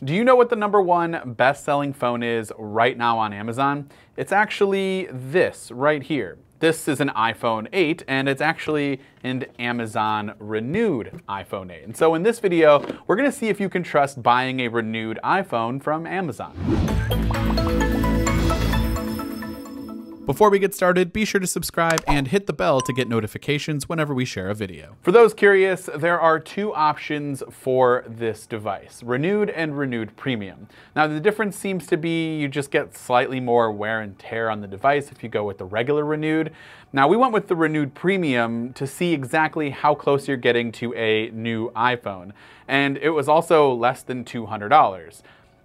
Do you know what the #1 best-selling phone is right now on Amazon? It's actually this right here. This is an iPhone 8, and it's actually an Amazon Renewed iPhone 8. And so in this video, we're gonna see if you can trust buying a renewed iPhone from Amazon. Before we get started, be sure to subscribe and hit the bell to get notifications whenever we share a video. For those curious, there are two options for this device, Renewed and Renewed Premium. Now the difference seems to be you just get slightly more wear and tear on the device if you go with the regular Renewed. Now we went with the Renewed Premium to see exactly how close you're getting to a new iPhone, and it was also less than $200.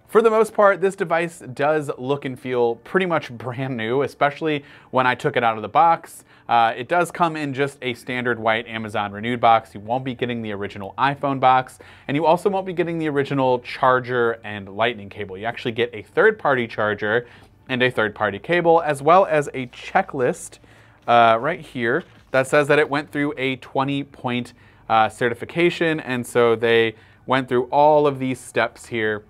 For the most part, this device does look and feel pretty much brand new, especially when I took it out of the box. It does come in just a standard white Amazon Renewed box. You won't be getting the original iPhone box, and you also won't be getting the original charger and lightning cable. You actually get a third-party charger and a third-party cable, as well as a checklist right here that says that it went through a 20-point certification, and so they went through all of these steps here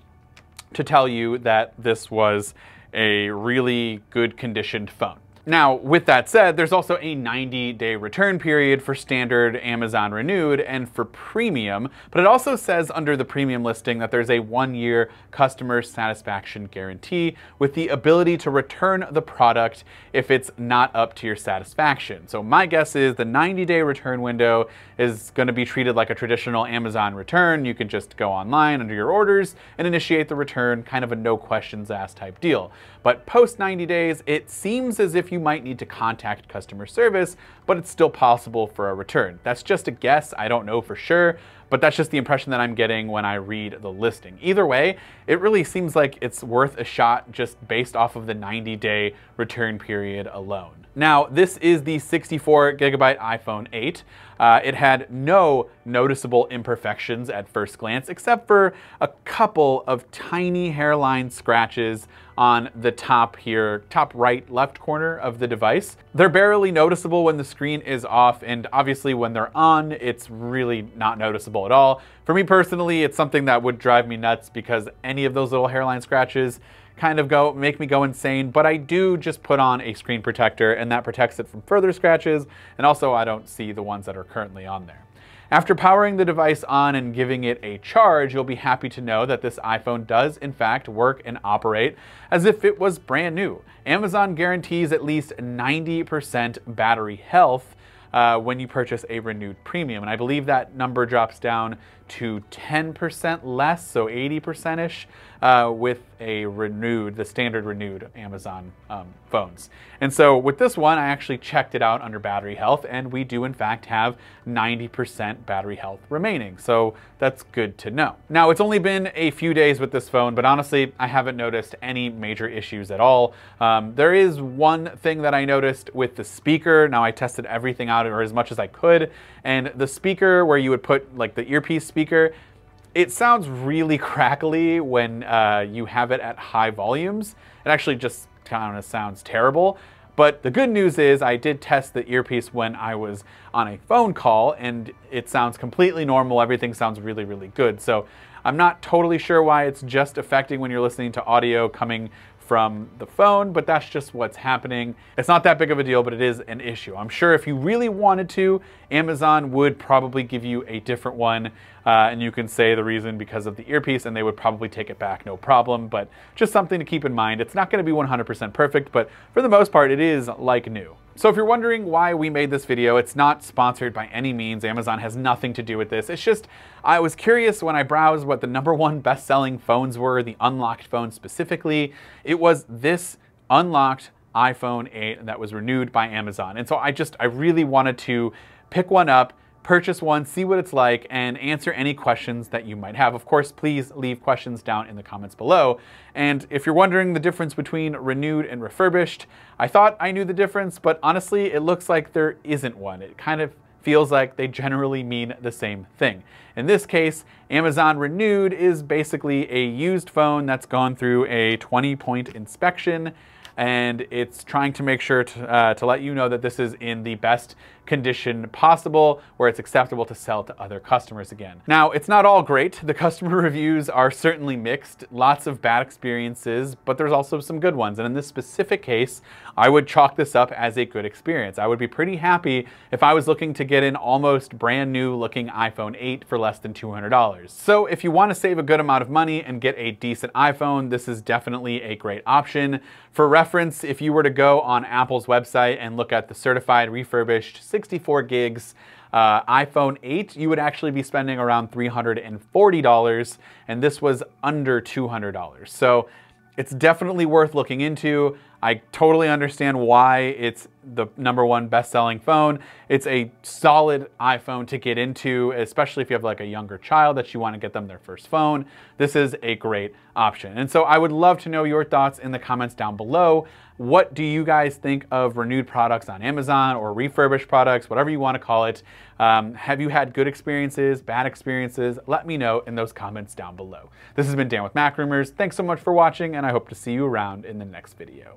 to tell you that this was a really good conditioned phone. Now, with that said, there's also a 90-day return period for standard Amazon Renewed and for Premium, but it also says under the Premium listing that there's a 1-year customer satisfaction guarantee with the ability to return the product if it's not up to your satisfaction. So my guess is the 90-day return window is going to be treated like a traditional Amazon return. You can just go online under your orders and initiate the return, kind of a no questions asked type deal. But post 90 days, it seems as if you might need to contact customer service, but it's still possible for a return. That's just a guess, I don't know for sure, but that's just the impression that I'm getting when I read the listing. Either way, it really seems like it's worth a shot just based off of the 90-day return period alone. Now, this is the 64GB iPhone 8. It had no noticeable imperfections at first glance, except for a couple of tiny hairline scratches on the top here, top right left corner of the device. They're barely noticeable when the screen is off, and obviously when they're on, it's really not noticeable at all. For me personally, it's something that would drive me nuts because any of those little hairline scratches kind of make me go insane, but I do just put on a screen protector and that protects it from further scratches, and also I don't see the ones that are currently on there. After powering the device on and giving it a charge, you'll be happy to know that this iPhone does in fact work and operate as if it was brand new. Amazon guarantees at least 90% battery health when you purchase a Renewed Premium, and I believe that number drops down to 10% less, so 80%-ish with a Renewed, the standard Renewed Amazon phones. And so with this one, I actually checked it out under battery health, and we do in fact have 90% battery health remaining, so that's good to know. Now, it's only been a few days with this phone, but honestly, I haven't noticed any major issues at all. There is one thing that I noticed with the speaker. Now, I tested everything out, or as much as I could, and the speaker where you would put like the earpiece speaker, it sounds really crackly when you have it at high volumes. It actually just kind of sounds terrible. But the good news is I did test the earpiece when I was on a phone call, and it sounds completely normal. Everything sounds really, really good. So I'm not totally sure why it's just affecting when you're listening to audio coming from the phone, but that's just what's happening. It's not that big of a deal, but it is an issue. I'm sure if you really wanted to, Amazon would probably give you a different one, and you can say the reason because of the earpiece, and they would probably take it back, no problem, but just something to keep in mind. It's not gonna be 100% perfect, but for the most part, it is like new. So if you're wondering why we made this video, it's not sponsored by any means. Amazon has nothing to do with this. It's just, I was curious when I browsed what the #1 best-selling phones were, the unlocked phones specifically. It was this unlocked iPhone 8 that was renewed by Amazon. And so I really wanted to pick one up, purchase one, see what it's like, and answer any questions that you might have. Of course, please leave questions down in the comments below. And if you're wondering the difference between Renewed and Refurbished, I thought I knew the difference, but honestly, it looks like there isn't one. It kind of feels like they generally mean the same thing. In this case, Amazon Renewed is basically a used phone that's gone through a 20-point inspection, and it's trying to make sure to let you know that this is in the best condition possible where it's acceptable to sell to other customers again. Now, it's not all great. The customer reviews are certainly mixed, lots of bad experiences, but there's also some good ones. And in this specific case, I would chalk this up as a good experience. I would be pretty happy if I was looking to get an almost brand new looking iPhone 8 for less than $200. So if you want to save a good amount of money and get a decent iPhone, this is definitely a great option. For reference, if you were to go on Apple's website and look at the certified refurbished 64 gigs iPhone 8, you would actually be spending around $340, and this was under $200. So it's definitely worth looking into. I totally understand why it's the #1 best-selling phone. It's a solid iPhone to get into, especially if you have like a younger child that you want to get them their first phone. This is a great option. And so I would love to know your thoughts in the comments down below. What do you guys think of Renewed products on Amazon, or refurbished products, whatever you want to call it? Have you had good experiences, bad experiences? Let me know in those comments down below. This has been Dan with Mac Rumors. Thanks so much for watching, and I hope to see you around in the next video.